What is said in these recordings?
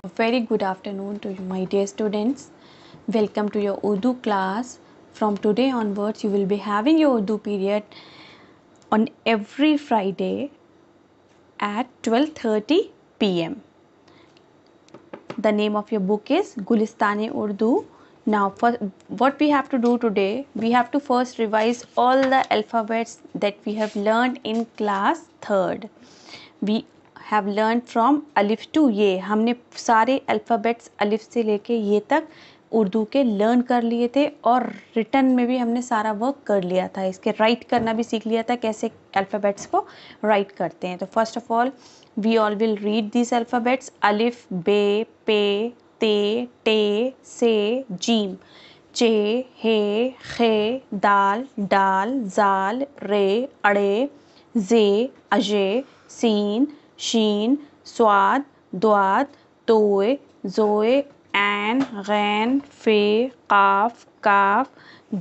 Very good afternoon to you, my dear students. Welcome to your Urdu class. From today onwards, you will be having your Urdu period on every Friday at 12:30 p.m. The name of your book is Gulistane-e-Urdu. Now, for what we have to do today, we have to first revise all the alphabets that we have learned in class 3rd. We have learned from अलिफ to ये. हमने सारे alphabets अलिफ से लेके ये तक उर्दू के लर्न कर लिए थे और रिटर्न में भी हमने सारा वर्क कर लिया था. इसके राइट करना भी सीख लिया था, कैसे अल्फ़ाबेट्स को राइट करते हैं. तो first of all we all will read these alphabets: alif, be, pe, te, te, se, jim, che, he, khe, dal, dal, zal, re, ade, ze, aje, sin, shin, swad, dwad, toe, zoe, an, ghain, fe, qaf, kaf,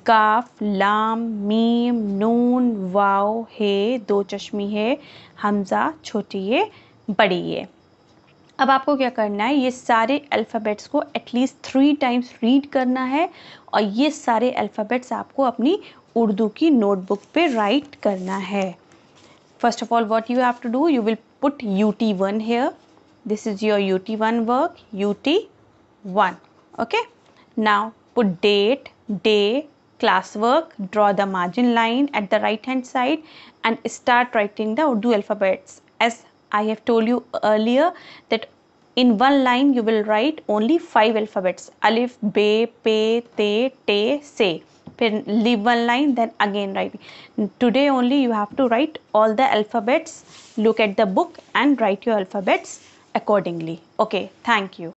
गाफ, लाम, meme, नून, वाव, हे, दो चश्मी है, हमज़ा, छोटी ये, बड़ी ये. अब आपको क्या करना है, ये सारे अल्फ़ाबेट्स को एटलीस्ट 3 टाइम्स रीड करना है और ये सारे अल्फ़ाबेट्स आपको अपनी उर्दू की नोटबुक पे राइट करना है. First of all what you have to do, you will put UT1 here. This is your UT1 work, UT1. Okay, now put date, day, classwork, draw the margin line at the right hand side and start writing the Urdu alphabets. As I have told you earlier that in one line you will write only 5 alphabets: alif, be, pe, te, te, se. Then leave one line, then again write. Today only you have to write all the alphabets. Look at the book and write your alphabets accordingly. Okay, thank you.